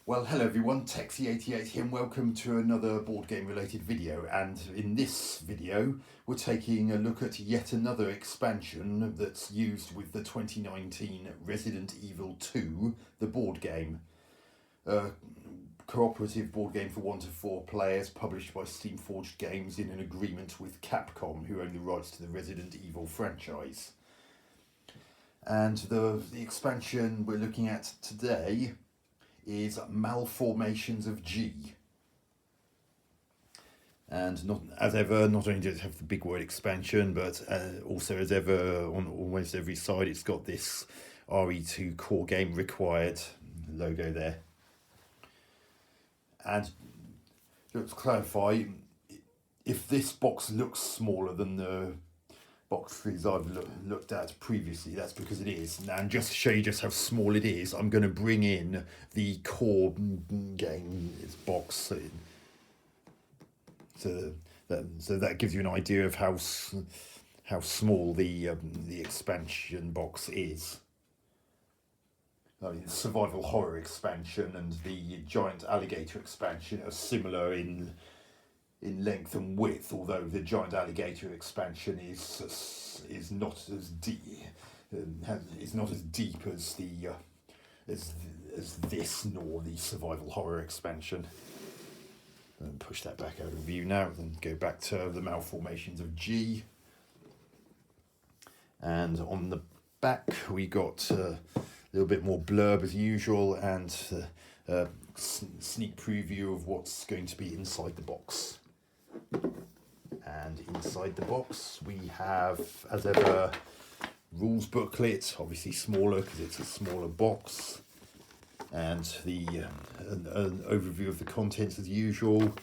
Well, hello everyone, Texie88 here and welcome to another board game related video, and in this video we're taking a look at yet another expansion that's used with the 2019 Resident Evil 2, the board game. A cooperative board game for 1 to 4 players published by SteamForged Games in an agreement with Capcom, who own the rights to the Resident Evil franchise. And the expansion we're looking at today is Malformations of G. And not only does it have the big word expansion, but also as ever on almost every side it's got this RE2 core game required logo there. And let's clarify, if this box looks smaller than the boxes I've looked at previously, that's because it is. And just to show you just how small it is, I'm going to bring in the core game box so that gives you an idea of how small the expansion box is. I mean, the survival horror expansion and the giant alligator expansion are similar in length and width, although the giant alligator expansion is not as deep as the as this, nor the survival horror expansion. And push that back out of view now, then go back to the Malformations of G. And on the back we got a little bit more blurb as usual, and a sneak preview of what's going to be inside the box. And inside the box we have, as ever, rules booklet, obviously smaller because it's a smaller box, and an overview of the contents as usual.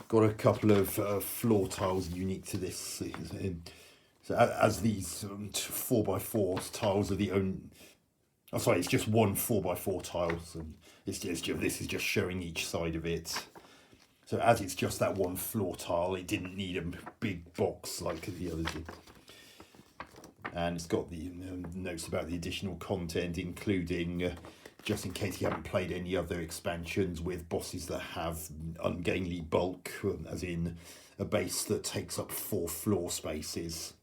Got a couple of floor tiles unique to this. So as these 4x4 tiles are the only... Oh, sorry, it's just one 4x4 tile. So this is just showing each side of it. So as it's just that one floor tile, it didn't need a big box like the others did. And it's got the notes about the additional content, including, just in case you haven't played any other expansions with bosses that have ungainly bulk, as in a base that takes up 4 floor spaces.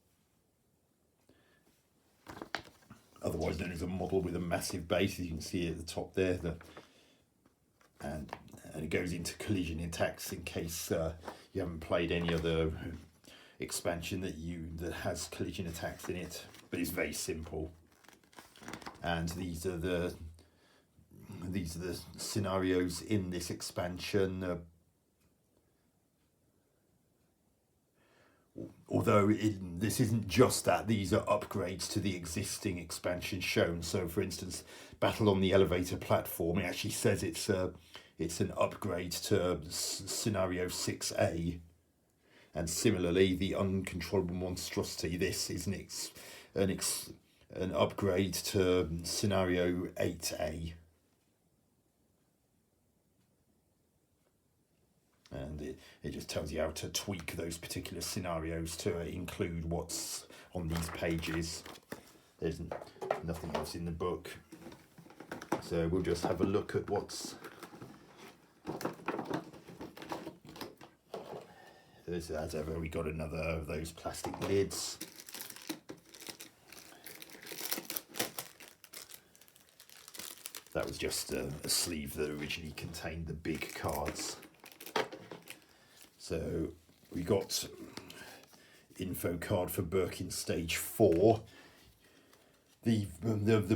Otherwise known as a model with a massive base, as you can see at the top there. And it goes into collision attacks in case you haven't played any other expansion that has collision attacks in it, but it's very simple. And these are the scenarios in this expansion. Although this isn't just that, these are upgrades to the existing expansion shown. So, for instance, Battle on the Elevator Platform, it actually says it's an upgrade to Scenario 6A. And similarly, the Uncontrollable Monstrosity, this is an upgrade to Scenario 8A. And it just tells you how to tweak those particular scenarios to include what's on these pages. There's nothing else in the book. So we'll just have a look at what's... As ever, we got another of those plastic lids. That was just a sleeve that originally contained the big cards. So we got info card for Birkin Stage 4. The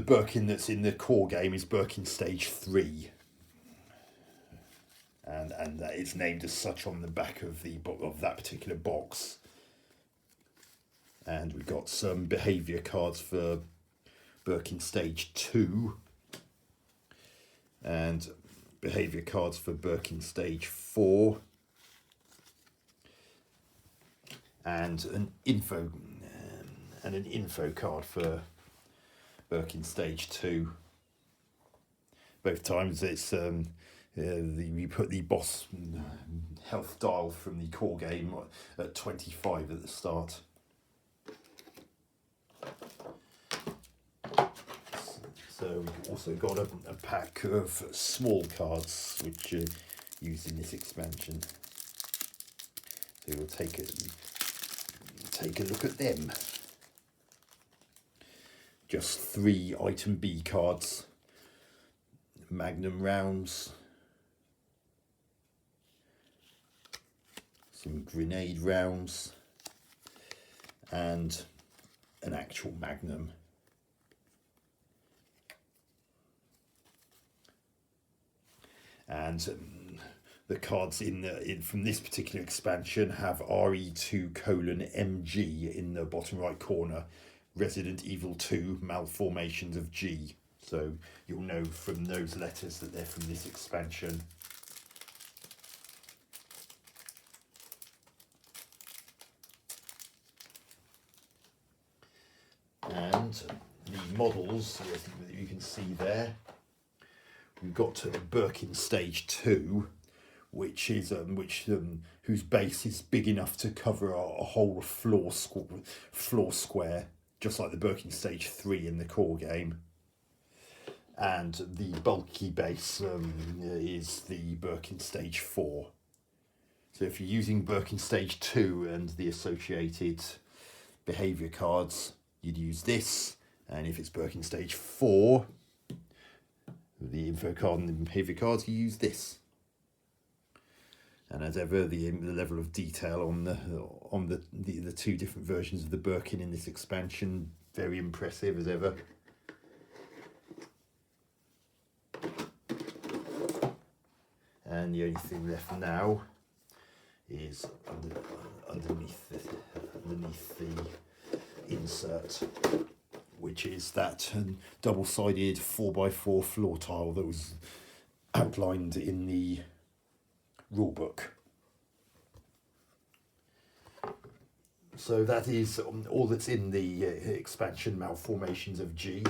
Birkin that's in the core game is Birkin Stage 3. And it's named as such on the back of that particular box. And we've got some behaviour cards for Birkin Stage 2. And behaviour cards for Birkin Stage 4. And an info card for Birkin Stage 2. Both times it's we put the boss health dial from the core game at 25 at the start. So we've also got a pack of small cards which are used in this expansion. So we'll take a look at them. Just 3 item B cards, Magnum rounds, some grenade rounds, and an actual Magnum. And the cards from this particular expansion have RE2:MG in the bottom right corner, Resident Evil 2 Malformations of G. So you'll know from those letters that they're from this expansion. And the models, as you can see there, we've got Birkin Stage 2, which is whose base is big enough to cover a whole floor square, just like the Birkin Stage 3 in the core game. And the bulky base is the Birkin Stage 4. So if you're using Birkin Stage 2 and the associated behaviour cards, you'd use this. And if it's Birkin Stage 4, the info card and the behaviour cards, you use this. And as ever, the level of detail on the 2 different versions of the Birkin in this expansion, very impressive as ever. And the only thing left now is underneath the insert, which is that double-sided 4x4 floor tile that was outlined in the rulebook. So that is all that's in the expansion Malformations of G.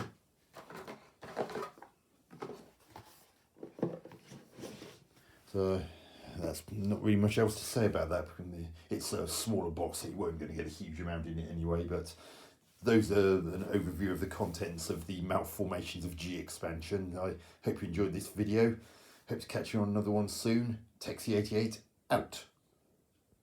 So that's not really much else to say about that. It's a smaller box, so you weren't going to get a huge amount in it anyway, but those are an overview of the contents of the Malformations of G expansion. I hope you enjoyed this video. Hope to catch you on another one soon. Texie88 out.